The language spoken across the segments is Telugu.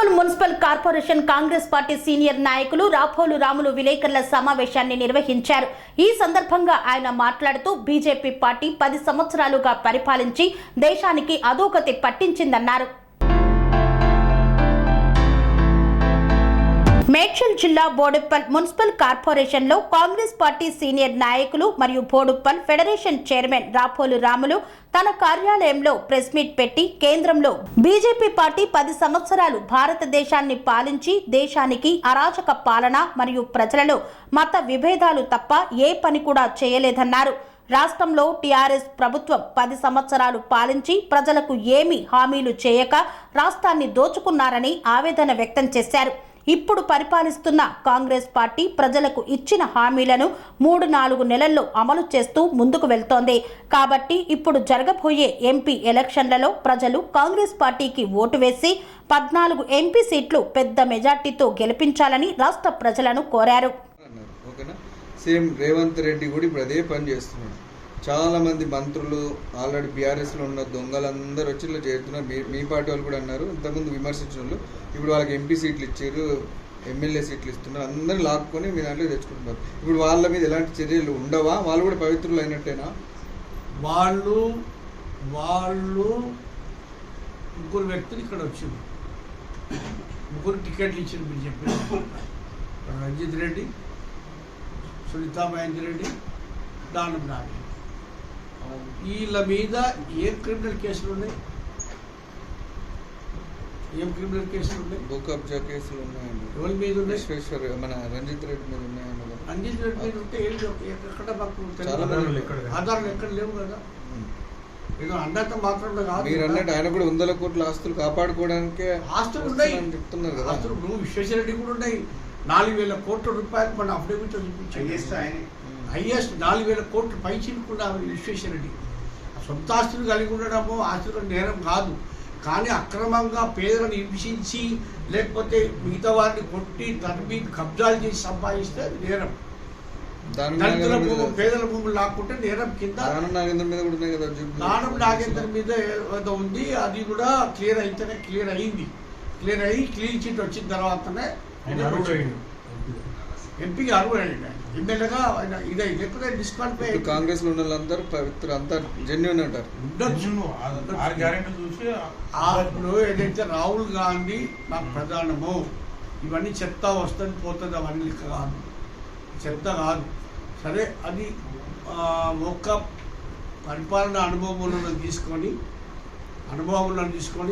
Boduppal municipal corporation Congress party senior నాయకులు రాపోలు రాములు విలేకరుల సమావేశాన్ని నిర్వహించారు. ఈ సందర్భంగా ఆయన మాట్లాడుతూ బీజేపీ పార్టీ 10 సంవత్సరాలుగా పరిపాలించి దేశానికి అధోగతి పట్టించిందన్నారు. మేడ్చల్ జిల్లా బోడుప్పల్ మున్సిపల్ కార్పొరేషన్ లో కాంగ్రెస్ పార్టీ సీనియర్ నాయకులు మరియు బోడుప్పల్ ఫెడరేషన్ చైర్మన్ రాపోలు రాములు తన కార్యాలయంలో ప్రెస్ మీట్ పెట్టి కేంద్రంలో బీజేపీ పార్టీ 10 సంవత్సరాలు భారతదేశాన్ని పాలించి దేశానికి అరాచక పాలన మరియు ప్రజలలో మత విభేదాలు తప్ప ఏ పని కూడా చేయలేదన్నారు. రాష్ట్రంలో టీఆర్ఎస్ ప్రభుత్వం 10 సంవత్సరాలు పాలించి ప్రజలకు ఏమీ హామీలు చేయక రాష్ట్రాన్ని దోచుకున్నారని ఆవేదన వ్యక్తం చేశారు. ఇప్పుడు పరిపాలిస్తున్న కాంగ్రెస్ పార్టీ ప్రజలకు ఇచ్చిన హామీలను 3-4 నెలల్లో అమలు చేస్తూ ముందుకు వెళ్తోంది. కాబట్టి ఇప్పుడు జరగబోయే ఎంపీ ఎలక్షన్లలో ప్రజలు కాంగ్రెస్ పార్టీకి ఓటు వేసి 14 ఎంపీ సీట్లు పెద్ద మెజార్టీతో గెలిపించాలని రాష్ట్ర ప్రజలను కోరారు. సేమ్ రేవంత్ రెడ్డి కూడా ఇప్పుడు అదే పని చేస్తున్నాడు. చాలా మంది మంత్రులు ఆల్రెడీ బీఆర్ఎస్లో ఉన్న దొంగలందరూ వచ్చి ఇలా చేరుతున్నారు. మీ పార్టీ వాళ్ళు కూడా అన్నారు, ఇంతకుముందు విమర్శించిన వాళ్ళు ఇప్పుడు వాళ్ళకి ఎంపీ సీట్లు ఇచ్చారు, ఎమ్మెల్యే సీట్లు ఇస్తున్నారు, అందరూ లాక్కొని మీ దాంట్లో తెచ్చుకుంటున్నారు. ఇప్పుడు వాళ్ళ మీద ఎలాంటి చర్యలు ఉండవా? వాళ్ళు కూడా పవిత్రులు అయినట్టేనా? వాళ్ళు ముగ్గురు వ్యక్తులు ఇక్కడ వచ్చింది, ముగ్గురు టికెట్లు ఇచ్చింది. మీరు చెప్పారు రంజిత్ రెడ్డి, సునీతా మహేందర్ రెడ్డి, దానం నాని. వీళ్ళ మీద ఏం క్రిమినల్ కేసులు ఉన్నాయి? ఏం క్రిమినల్ కేసులు ఉన్నాయి? భూ కబ్జా కేసులు ఉన్నాయండి. ఎవరి మీద ఉన్నాయి? మన రంజిత్ రెడ్డి మీద ఉన్నాయండి. రంజిత్ రెడ్డి మీద ఉంటే ఎక్కడ మాకు ఆధారాలు ఎక్కడ లేవు కదా. ఏదో అన్నంత మాత్రం కాదు. మీరు అన్నట్టు ఆయన కూడా 100 కోట్ల ఆస్తులు కాపాడుకోవడానికి ఆస్తులు ఉన్నాయి చెప్తున్నారు కదా. ఆస్తులు నువ్వు విశ్వేశ్వరరెడ్డి కూడా ఉన్నాయి. 4,000 కోట్ల రూపాయలు మన అఫిడవిట్ చూపించాయి. హైయెస్ట్ 4,000 కోట్లు పై చిలుకున్న విశ్వేశ్వరరెడ్డి. సొంత ఆస్తులు కలిగి ఉండడము ఆస్తులు నేరం కాదు, కానీ అక్రమంగా పేదలను హింసించి లేకపోతే మిగతా వారిని కొట్టి తరిమి కబ్జాలు చేసి సంపాదిస్తే అది నేరం. దళితుల భూములు పేదల భూములు లాక్కుంటే నేరం కింద. దానం నాగేంద్ర మీద ఏదో ఉంది, అది కూడా క్లియర్ అయితేనే క్లియర్ అయ్యింది. క్లియర్ అయ్యి క్లీన్ చిట్ వచ్చిన తర్వాతనే ఎంపీకి అర్హుడైంది. ఎమ్మెల్యేగా ఇదే లేకపోతే డిస్క్వాలిఫై. కాంగ్రెస్ లో ఉన్న వాళ్ళందరూ పవిత్ర అంతా జెన్యూన్ అంటారు. ఇప్పుడు ఏదైతే రాహుల్ గాంధీ నాకు ప్రధానము, ఇవన్నీ చెత్త వస్తుంది పోతుంది అవన్నీ లెక్క కాదు, చెత్త కాదు. సరే అది ఒక్క పరిపాలన అనుభవంలో తీసుకొని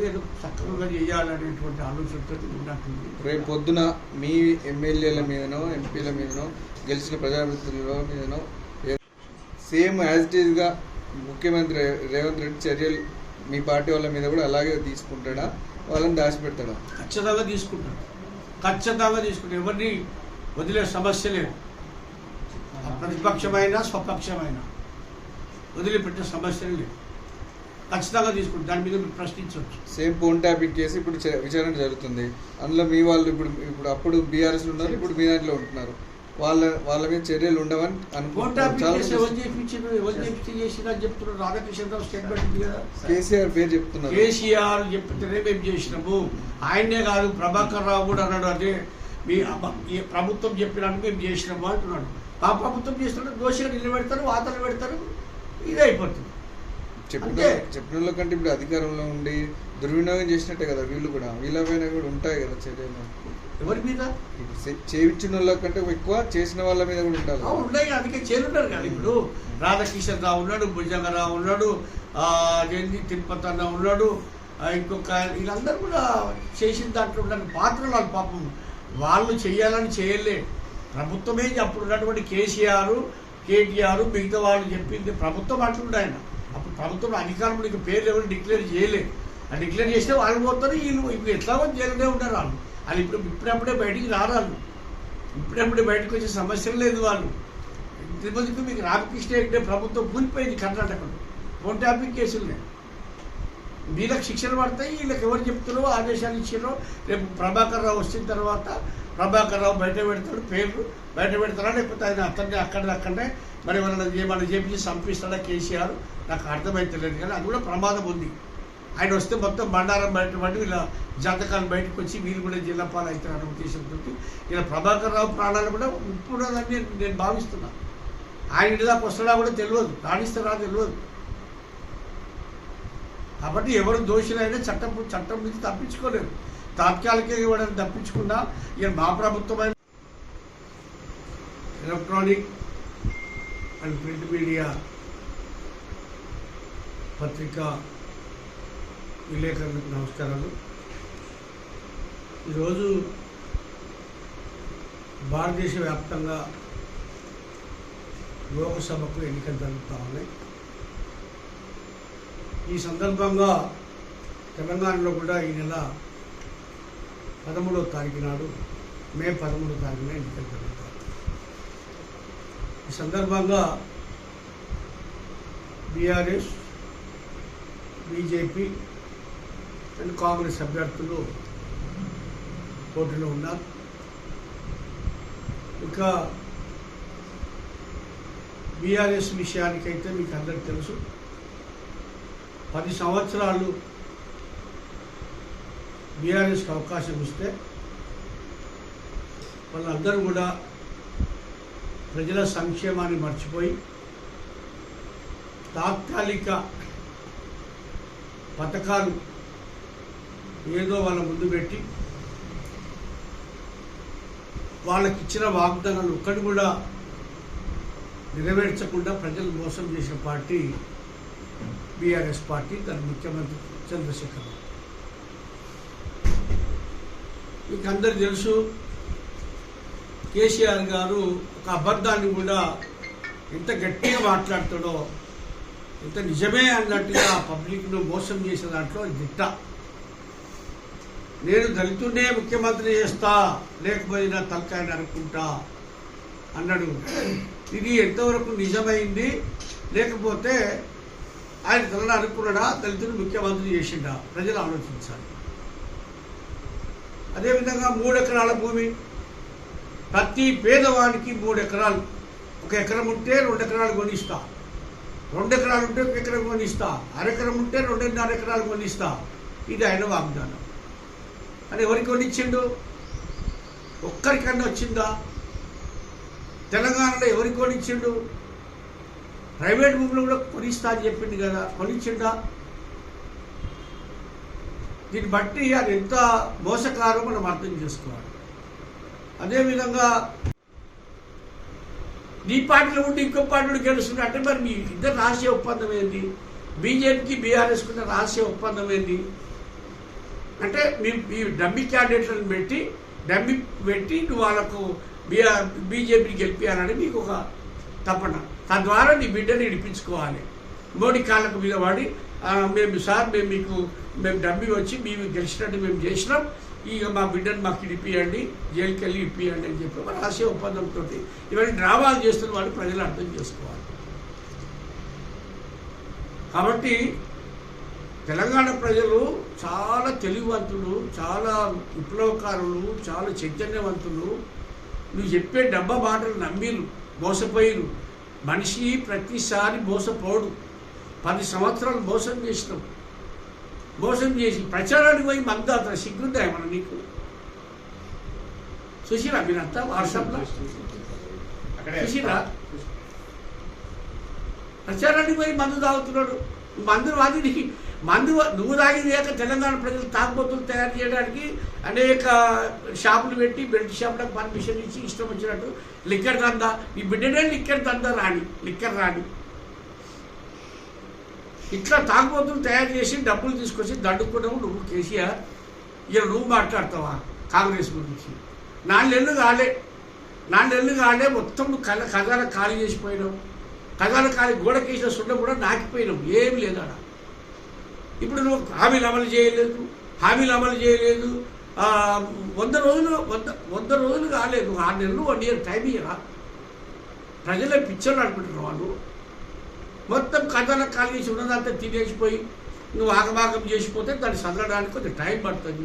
ఏదో చక్కగా చేయాలనేటువంటి ఆలోచనతో ఉన్నట్టుంది. రేపు పొద్దున మీ ఎమ్మెల్యేల మీదనో ఎంపీల మీదనో గెలిచిన ప్రజాప్రతినిధుల మీదనో సేమ్ యాజ్ ఇట్ ఈస్గా ముఖ్యమంత్రి రేవంత్ రెడ్డి చర్యలు మీ పార్టీ వాళ్ళ మీద కూడా అలాగే తీసుకుంటాడా? వాళ్ళని దాచిపెడతాడా? ఖచ్చితంగా తీసుకుంటాడు. ఎవరిని వదిలే సమస్య లేదు. ప్రతిపక్షమైనా స్వపక్షమైనా వదిలిపెట్టే సమస్యలు లేవు. ఖచ్చితంగా తీసుకుంటారు. దాని మీద మీరు ప్రశ్నించవచ్చు. సేమ్ ఫోన్ ట్యాపింగ్ కేసు ఇప్పుడు విచారణ జరుగుతుంది. అందులో మీ వాళ్ళు ఇప్పుడు అప్పుడు బీఆర్ఎస్ ఉన్నారు, ఇప్పుడు మీ దాంట్లో ఉంటున్నారు. వాళ్ళ మీద చర్యలు ఉండవని అనుకుంటున్నారు. రాధాకృష్ణరావు స్టేట్మెంట్ ఉంది కదా, కేసీఆర్ పేరు చెప్తున్నారు. కేసీఆర్ చెప్తేనే మేము చేసినాము. ఆయనే కాదు, ప్రభాకర్ రావు కూడా అన్నాడు, అదే మీ ప్రభుత్వం చెప్పినట్టు మేము చేసినాము అంటున్నాడు. ఆ ప్రభుత్వం చేస్తున్నట్టు దోషిగా నిలబెడతారు, వార్తలు పెడతారు, ఇదే అయిపోతుంది. చెప్పిన కంటే ఇప్పుడు అధికారంలో ఉండి దుర్వినియోగం చేసినట్టే కదా వీళ్ళు కూడా. వీళ్ళ పైన కూడా ఉంటాయి కదా చర్యలు. ఎవరి మీద? చేయించిన వాళ్ళ కంటే ఎక్కువ చేసిన వాళ్ళ మీద కూడా ఉంటారు. ఉన్నాయి, అందుకే చేరున్నారు కదా. ఇప్పుడు రాధాకిషన్ రావు ఉన్నాడు, భుజంగరావు ఉన్నాడు, తిరుపతి అన్న ఉన్నాడు, ఇంకొక వీళ్ళందరూ కూడా చేసిన దాంట్లో ఉన్న పాత్రలు వాళ్ళు పాపం వాళ్ళు చేయాలని చేయలే. ప్రభుత్వమే అప్పుడు ఉన్నటువంటి కేసీఆర్, కేటీఆర్ మిగతా వాళ్ళు చెప్పింది ప్రభుత్వం అంటుండే. ఆయన అప్పుడు ప్రభుత్వం అధికారంలో ఇక పేర్లు ఎవరు డిక్లేర్ చేయలేదు. ఆ డిక్లేర్ చేస్తే వాళ్ళు పోతారు, వీళ్ళు ఇప్పుడు ఎట్లాగో జైలునే ఉంటారు. వాళ్ళు ఇప్పుడప్పుడే బయటికి రారాళ్ళు, ఇప్పుడప్పుడే బయటకు వచ్చే సమస్యలు లేదు. వాళ్ళు తిరుపతికి మీకు రామకృష్ణ హెగ్డే ప్రభుత్వం కూలిపోయింది కర్ణాటకలో. ఫోన్ ట్యాపింగ్ కేసులునే వీళ్ళకి శిక్షలు పడతాయి. వీళ్ళకి ఎవరు చెప్తారో ఆదేశాలు ఇచ్చారో రేపు ప్రభాకర్ రావు వచ్చిన తర్వాత ప్రభాకర్ రావు బయట పెడతాడు, పేర్లు బయట పెడతారా, లేకపోతే ఆయన అతన్ని అక్కడనే మరి మన చేపించి చంపిస్తాడా కేసీఆర్, నాకు అర్థమైతలేదు. కానీ అది కూడా ప్రమాదం ఉంది. ఆయన వస్తే మొత్తం బండారం బయట పడి వీళ్ళ జాతకాలు బయటకు వచ్చి వీళ్ళు కూడా జిల్లా పాలు అవుతారన్న ఉద్దేశంతో ఇలా ప్రభాకర్ రావు ప్రాణాలు కూడా ఉంటున్నదని నేను భావిస్తున్నా. ఆయన ఇంటి దాకా వస్తాడా కూడా తెలియదు, రాణిస్తారా తెలియదు. కాబట్టి ఎవరు దోషులైనా చట్టం నుంచి తప్పించుకోలేరు. తాత్కాలికంగా ఇవ్వడానికి తప్పించుకున్నా ఇక మా ప్రభుత్వమైన ఎలక్ట్రానిక్ అండ్ ప్రింట్ మీడియా పత్రికా విలేకరులకు నమస్కారాలు. ఈరోజు భారతదేశ వ్యాప్తంగా లోకసభకు ఎన్నికలు జరుగుతూ ఉన్నాయి. ఈ సందర్భంగా తెలంగాణలో కూడా ఈ నెల 13వ తారీఖు నాడు మే 13వ తారీఖున ఎన్నికలు జరుగుతాయి. ఈ సందర్భంగా బీఆర్ఎస్, బీజేపీ అండ్ కాంగ్రెస్ అభ్యర్థులు పోటీలో ఉన్నారు. ఇక బీఆర్ఎస్ విషయానికైతే మీకు అందరికీ తెలుసు, 10 సంవత్సరాలు బీఆర్ఎస్కి అవకాశం ఇస్తే వాళ్ళందరూ కూడా ప్రజల సంక్షేమాన్ని మర్చిపోయి తాత్కాలిక పథకాలు ఏదో వాళ్ళ ముందు పెట్టి వాళ్ళకి ఇచ్చిన వాగ్దానాలు ఒక్కటి కూడా నెరవేర్చకుండా ప్రజలు మోసం చేసిన పార్టీ బీఆర్ఎస్ పార్టీ, దాని ముఖ్యమంత్రి చంద్రశేఖర్ రావు. మీకు అందరు తెలుసు, కేసీఆర్ గారు ఒక అబద్ధాన్ని కూడా ఎంత గట్టిగా మాట్లాడుతాడో, ఎంత నిజమే అన్నట్టుగా పబ్లిక్ను మోసం చేసే దాంట్లో దిట్ట. నేను దళితున్నే ముఖ్యమంత్రి చేస్తా, లేకపోయినా తలకాయని అనుకుంటా అన్నాడు. ఇది ఎంతవరకు నిజమైంది, లేకపోతే ఆయన తలని అనుకున్నాడా, దళితుని ముఖ్యమంత్రి చేసిండా, ప్రజలు ఆలోచించాలి. అదేవిధంగా 3 ఎకరాల భూమి ప్రతి పేదవానికి 3 ఎకరాలు, 1 ఎకరం ఉంటే 2 ఎకరాలు కొనిస్తా, 2 ఎకరాలు ఉంటే 1 ఎకరం కొనిస్తా, అరెకరం ఉంటే 2.5 ఎకరాలు కొనిస్తా. ఇది ఆయన వాగ్దానం. అని ఎవరికి కొనిచ్చిండు? ఒక్కరికన్నా వచ్చిందా? తెలంగాణలో ఎవరికి కొనిచ్చిండు? ప్రైవేట్ భూములు కూడా కొనిస్తా అని చెప్పింది కదా, కొనిచ్చిండా? దీన్ని బట్టి అది ఎంత మోసకారో మనం అర్థం చేసుకోవాలి. అదేవిధంగా ఈ పార్టీలో ఉండి ఇంకో పార్టీలో గెలుస్తుంది అంటే మరి మీ ఇద్దరు రహస్య ఒప్పందం ఏంది? బీజేపీకి బీఆర్ఎస్కి ఉన్న రహస్య ఒప్పందం ఏంది అంటే మీ డమ్మీ క్యాండిడేట్లను పెట్టి నువ్వు వాళ్ళకు బీజేపీని గెలిపించాలని మీకు ఒక తపన. తద్వారా నీ బిడ్డని ఇడిపించుకోవాలి. మోడీ కాళ్ళకు మీద వాడి మేము డబ్బి వచ్చి మేము గెలిచినట్టు మేము చేసినాం, ఇక మా బిడ్డను మాకు ఇడిపియండి, జైలుకి వెళ్ళి ఇప్పియండి అని చెప్పి ఒక రహస్య ఒప్పందంతో ఇవన్నీ డ్రామాలు చేస్తున్న వాళ్ళు ప్రజలు అర్థం చేసుకోవాలి. కాబట్టి తెలంగాణ ప్రజలు చాలా తెలివివంతులు, చాలా విప్లవకారులు, చాలా చైతన్యవంతులు. నువ్వు చెప్పే డబ్బా మాటలు నమ్మిరు, మోసపోయిరు. మనిషి ప్రతిసారి మోసపోడు. 10 సంవత్సరాలు మోసం చేసినాం. మోసం చేసి ప్రచారానికి పోయి మందాత సిగ్గుందా ఏమన్నా నీకు? చూసిరా మీరంతా వాట్సాప్లో చూసిరా? ప్రచారానికి పోయి మందు తాగుతున్నాడు. నువ్వు తాగింది లేక తెలంగాణ ప్రజలు తాగుబోతులు తయారు చేయడానికి అనేక షాపులు పెట్టి బెల్ట్ షాపులకు పర్మిషన్ ఇచ్చి ఇష్టం వచ్చినట్టు లిక్కర్ దందా. ఈ బిడ్డనే లిక్కర్ దందా లిక్కర్ రాని ఇట్లా తాగుబోతులు తయారు చేసి డబ్బులు తీసుకొచ్చి దండుకున్నావు నువ్వు కేసీఆర్. ఇక నువ్వు మాట్లాడతావా కాంగ్రెస్ గురించి? 4 నెలలు కాలే మొత్తం ఖజానా ఖాళీ చేసిపోయినావు. ఖజానా ఖాళీ గోడకేసిన సుండ కూడా నాకిపోయినావు. ఏమి లేదు అక్కడ. ఇప్పుడు నువ్వు హామీలు అమలు చేయలేదు. 100 రోజులు కాలేదు, 6 నెలలు 1 ఇయర్ టైం ఇయ్యరా? ప్రజలే పిక్చర్లు అనుకుంటున్నావు. వాళ్ళు మొత్తం ఖజానా ఖాళీ చేసి ఉన్నదంతా తినేసిపోయి నువ్వు ఆగమాగం చేసిపోతే దాన్ని సదరడానికి కొంచెం టైం పడుతుంది.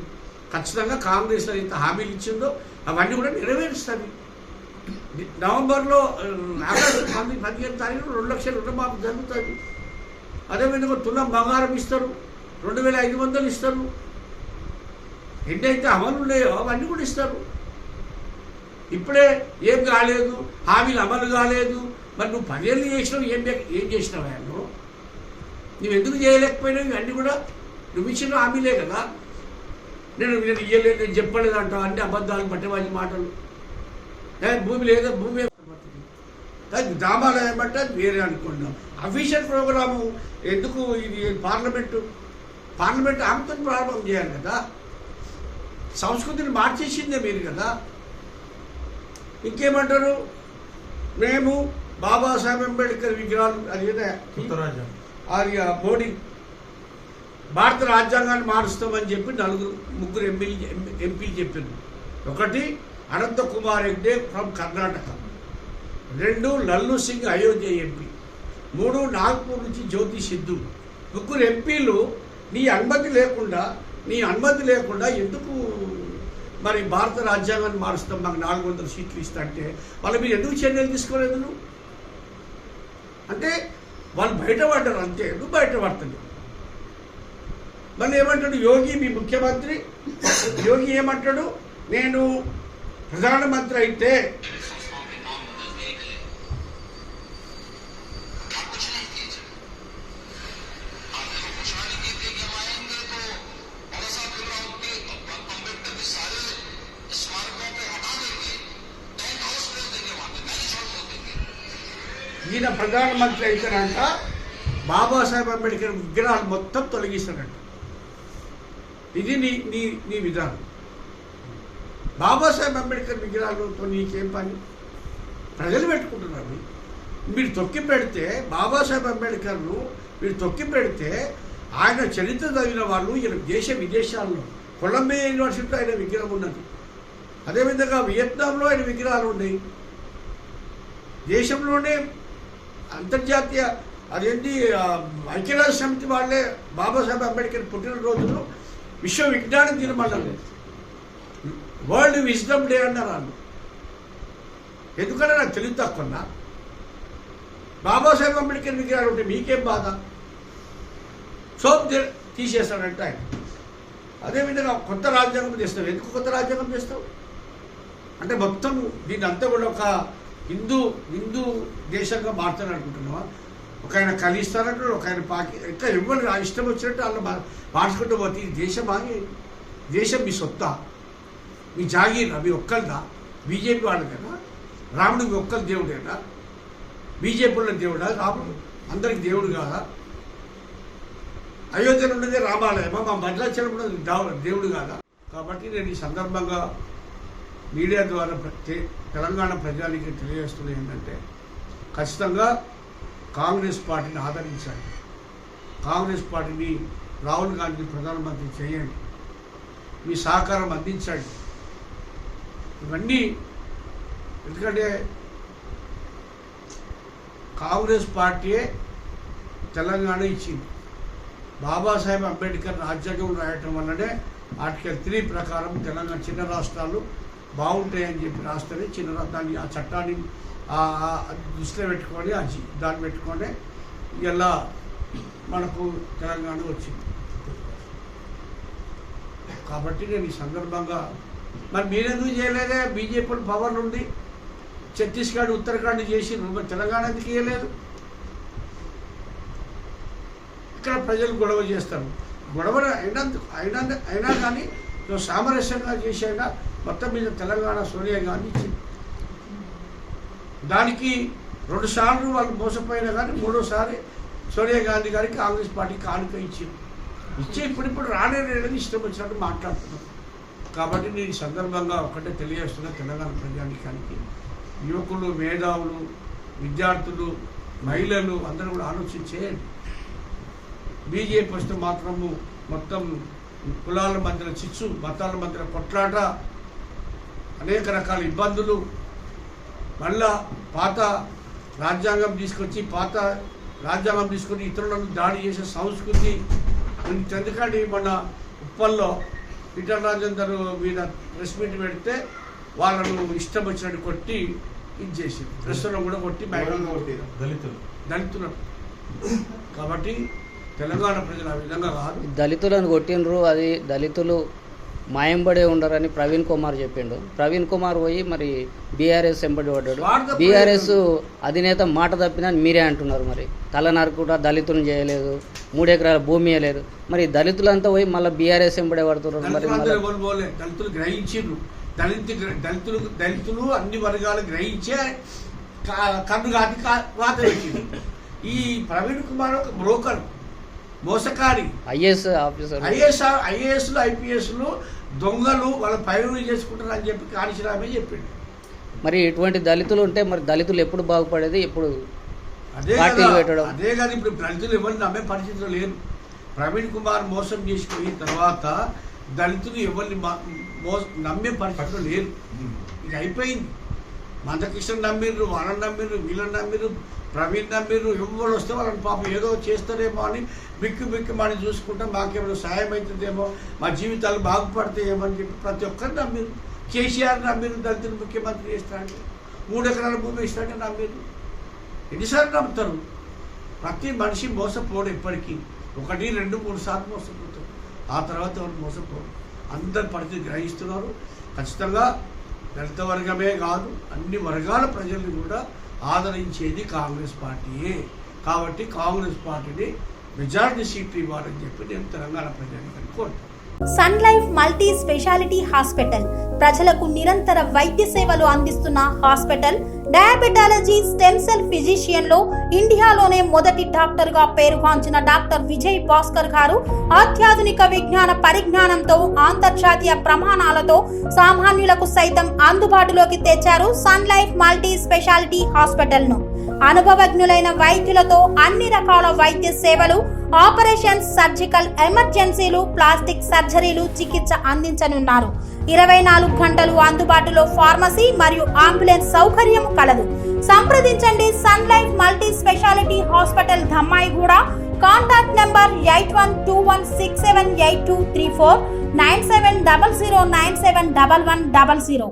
ఖచ్చితంగా కాంగ్రెస్ ఎంత హామీలు ఇచ్చిందో అవన్నీ కూడా నెరవేరుస్తుంది. నవంబర్లో ఆగస్టు 15 తారీఖున 2 లక్షల రుణమాఫీ జరుగుతుంది. అదేవిధంగా తులం బంగారం ఇస్తారు, 2500 ఇస్తారు. ఎన్నైతే అమలు ఉన్నాయో అవన్నీ కూడా ఇస్తారు. ఇప్పుడే ఏం కాలేదు, హామీలు అమలు కాలేదు, మరి నువ్వు 10 ఏళ్ళు చేసినావు, ఏం చేసినావా నువ్వు ఎందుకు చేయలేకపోయినావు? ఇవన్నీ కూడా నువ్వు ఇచ్చిన హామీలే కదా. నేను ఇయ్యలేదు, నేను చెప్పలేదు అంటావు, అన్ని అబద్ధాలు పట్టేవాళ్ళ మాటలు. భూమి లేదా, భూమి డ్రామాలు ఏమంటే అది వేరే అనుకున్నాం. అఫీషియల్ ప్రోగ్రాము ఎందుకు? ఇది పార్లమెంట్ ఆమెతో ప్రారంభం చేయాలి కదా. సంస్కృతిని మార్చేసిందే మీరు కదా. ఇంకేమంటారు? మేము బాబాసాహెబ్ అంబేద్కర్ విగ్రహాలు అది మోడీ భారత రాజ్యాంగాన్ని మారుస్తామని చెప్పి ముగ్గురు ఎంపీలు చెప్పారు. ఒకటి అనంత కుమార్ హెగ్డే ఫ్రమ్ కర్ణాటక, 2 లల్లు సింగ్ అయోధ్య ఎంపీ, 3 నాగ్పూర్ నుంచి జ్యోతి సిద్ధు. ముగ్గురు ఎంపీలు నీ అనుమతి లేకుండా ఎందుకు మరి భారత రాజ్యాంగాన్ని మారుస్తాం, మాకు 400 సీట్లు ఇస్తా అంటే వాళ్ళు మీరు ఎందుకు చర్యలు తీసుకోలేదు? నువ్వు అంటే వాళ్ళు బయటపడ్డారు అంతే, ఎందుకు బయటపడతాడు? మళ్ళీ ఏమంటాడు యోగి, మీ ముఖ్యమంత్రి యోగి ఏమంటాడు? నేను ప్రధానమంత్రి అయితే ఈయన ప్రధానమంత్రి అయితేనంట బాబాసాహెబ్ అంబేద్కర్ విగ్రహాలు మొత్తం తొలగిస్తాడంట. ఇది నీ విధానం. బాబాసాహెబ్ అంబేద్కర్ విగ్రహాలతో నీకేం పని? ప్రజలు పెట్టుకుంటున్నారు. మీరు తొక్కి పెడితే బాబాసాహెబ్ అంబేద్కర్ను మీరు తొక్కి పెడితే ఆయన చరిత్ర చదివిన వాళ్ళు దేశ విదేశాల్లో కొలంబియా యూనివర్సిటీలో ఆయన విగ్రహం ఉన్నది. అదేవిధంగా వియత్నాంలో ఆయన విగ్రహాలు ఉన్నాయి. దేశంలోనే అంతర్జాతీయ అదేంటి ఐక్యరాజ్య సమితి వాళ్ళే బాబాసాహెబ్ అంబేద్కర్ పుట్టినరోజును విశ్వ విజ్ఞాన దినం అన్నారు, వరల్డ్ విజ్డమ్ డే అన్నారు వాళ్ళు. ఎందుకంటే నాకు తెలివి తక్కువ. బాబాసాహెబ్ అంబేద్కర్ విగ్రహాలు ఉంటే మీకేం బాధ? సోప్ తీసేస్తాడంటే ఆయన. అదేవిధంగా కొత్త రాజ్యాంగం చేస్తావు. ఎందుకు కొత్త రాజ్యాంగం చేస్తావు? అంటే మొత్తం దీన్ని అంతా కూడా ఒక హిందూ దేశంగా మారుతాను అనుకుంటున్నావా? ఒక ఆయన కలిస్తానంటాడు, ఒక ఆయన ఎట్లా ఇవ్వాలి ఇష్టం వచ్చినట్టు వాళ్ళు మార్చుకుంటూ పోతే ఈ దేశం మీ సొత్తా, మీ జాగీరా, మీ ఒక్కరిదా? బీజేపీ వాళ్ళదేనా? రాముడు మీ ఒక్కరి దేవుడేనా? బీజేపీలో దేవుడా రాముడు? అందరికి దేవుడు కాదా? అయోధ్యలో ఉన్నదే రామాలయమా? మా భద్రాచలం ఉన్నది దేవుడు కాదా? కాబట్టి నేను ఈ సందర్భంగా మీడియా ద్వారా తెలంగాణ ప్రజలకి తెలియజేస్తున్నది ఏంటంటే ఖచ్చితంగా కాంగ్రెస్ పార్టీని ఆదరించండి. కాంగ్రెస్ పార్టీని రాహుల్ గాంధీ ప్రధానమంత్రి చేయండి. మీ సహకారం అందించండి. ఇవన్నీ ఎందుకంటే కాంగ్రెస్ పార్టీయే తెలంగాణ ఇచ్చింది. బాబాసాహెబ్ అంబేద్కర్ రాజ్యాంగం రాయటం వల్లనే ఆర్టికల్ 3 ప్రకారం తెలంగాణ చిన్న రాష్ట్రాలు బాగుంటాయని చెప్పి రాస్తేనే దాన్ని ఆ చట్టాన్ని దృష్టిలో పెట్టుకొని దాన్ని పెట్టుకొని ఇలా మనకు తెలంగాణ వచ్చింది. కాబట్టి నేను ఈ సందర్భంగా మరి మీరెందుకు చేయలేదే? బీజేపీ పవర్ నుండి ఛత్తీస్గఢ్ ఉత్తరాఖండ్ చేసి తెలంగాణ ఎందుకు చేయలేదు? ఇక్కడ ప్రజలు గొడవ చేస్తారు. గొడవ అయినా కానీ సామరస్యంగా చేసేగా మొత్తం మీద తెలంగాణ సోనియా గాంధీ ఇచ్చింది. దానికి 2 సార్లు వాళ్ళు మోసపోయినా కానీ 3వసారి సోనియా గాంధీ గారికి కాంగ్రెస్ పార్టీ కానుక ఇచ్చి ఇప్పుడు రానేది ఇష్టం వచ్చినట్టు మాట్లాడుతున్నారు. కాబట్టి నేను ఈ సందర్భంగా ఒకటే తెలియజేస్తున్నా తెలంగాణ ప్రజానికానికి, యువకులు, మేధావులు, విద్యార్థులు, మహిళలు అందరూ కూడా ఆలోచించేయండి. బీజేపీ వస్తే మాత్రము మొత్తం కులాల మధ్యన చిచ్చు, మతాల మధ్యన కొట్లాట, అనేక రకాల ఇబ్బందులు, మళ్ళా పాత రాజ్యాంగం తీసుకొని ఇతరులను దాడి చేసే సంస్కృతి ఎందుకంటే మన ఉప్పల్లో పీటర్ రాజేందర్ మీద ప్రెస్ మీట్ పెడితే వాళ్ళను ఇష్టం వచ్చినట్టు కొట్టి ఇది చేసి ప్రెస్లో కూడా కొట్టి దళితులు. కాబట్టి తెలంగాణ ప్రజలు ఆ విధంగా కాదు. దళితులను కొట్టినరు, అది దళితులు మాయంబడే ఉండరని ప్రవీణ్ కుమార్ చెప్పిండు. ప్రవీణ్ కుమార్ పోయి మరి బీఆర్ఎస్ ఎంబడి పడ్డాడు. వాడు బీఆర్ఎస్ అధినేత మాట తప్పిందని మీరే అంటున్నారు. మరి తలనారు కూడా దళితులను చేయలేదు, 3 ఎకరాల భూమి ఇవ్వలేదు. మరి దళితులంతా పోయి మళ్ళీ బీఆర్ఎస్ ఎంబడే పడుతున్నారు. మరి దళితులు గ్రహించారు. దళితులు అన్ని వర్గాలు గ్రహించే కన్ను కాటి వాత పెట్టింది. ఈ ప్రవీణ్ కుమార్ ఒక బ్రోకర్, మోసకారి. ఐఏఎస్ ఆఫీసర్, ఐఏఎస్లు ఐపీఎస్లు దొంగలు వాళ్ళ పైరులు చేసుకుంటారు అని చెప్పి కాళీశ్రామే చెప్పిండు. మరి ఇటువంటి దళితులు ఉంటే మరి దళితులు ఎప్పుడు బాగుపడేది? ఎప్పుడు అదే పార్టీలు పెట్టడం? అదే కాదు, ఇప్పుడు దళితులు ఎవరిని నమ్మే పరిస్థితులు లేరు. ప్రవీణ్ కుమార్ మోసం చేసిపోయిన తర్వాత దళితులు ఎవరిని నమ్మే పరిస్థితులు లేరు. ఇది అయిపోయింది. మందకృష్ణ నమ్మిర్రు, వాళ్ళని నమ్మిర్రు, వీళ్ళని నమ్మిర్రు, ప్రవీణ్ నమ్మిర్రు. ఎవరు వస్తే వాళ్ళని పాపం ఏదో చేస్తారేమో అని బిక్కు మనం చూసుకుంటాం, మాకేమైనా సాయం అవుతుందేమో, మా జీవితాలు బాగుపడతాయేమో అని చెప్పి ప్రతి ఒక్కరిని నమ్మిర్రు. కేసీఆర్ నమ్మిర్రు, దళితులు ముఖ్యమంత్రి చేస్తాడు, 3 ఎకరాల భూమి ఇస్తాడని నమ్మిర్రు. ఎన్నిసార్లు నమ్ముతారు? ప్రతి మనిషి మోసపోడు. ఎప్పటికీ 1, 2, 3 సార్లు మోసపోతారు. ఆ తర్వాత ఎవరు మోసపోరు. అందరు పరిస్థితి గ్రహిస్తున్నారు. ఖచ్చితంగా దళిత వర్గమే కాదు, అన్ని వర్గాల ప్రజల్ని కూడా ఆదరించేది కాంగ్రెస్ పార్టీయే. కాబట్టి కాంగ్రెస్ పార్టీని మెజారిటీ సీట్లు ఇవ్వాలని చెప్పి నేను తెలంగాణ ప్రజానికి కోరుతాను. Sun Life multi speciality hospital ప్రజలకు నిరంతర వైద్య సేవలు అందిస్తున్న hospital. Diabetology, stem cell physician లో ఇండియాలోనే మొదటి డాక్టర్ గా పేరుగాంచిన డాక్టర్ విజయ్ భాస్కర్ గారు అత్యాధునిక విజ్ఞాన పరిజ్ఞానంతో అంతర్జాతీయ ప్రమాణాలతో సామాన్యులకు సైతం అందుబాటులోకి తెచ్చారు Sun Life multi speciality Hospital ను. అనుభవజ్ఞులైన వైద్యులతో అన్ని రకాల వైద్య సేవలు, ఆపరేషన్స్, సర్జికల్ ఎమర్జెన్సీలు, ప్లాస్టిక్ సర్జరీలు, చికిత్స అందించనున్నారు. 24 గంటలు అందుబాటులో ఫార్మసీ మరియు అంబులెన్స్ సౌకర్యం కలదు. సంప్రదించండి Sun Life multi speciality Hospital, Dammaiguda. Contact number 8121678234, 9700971100.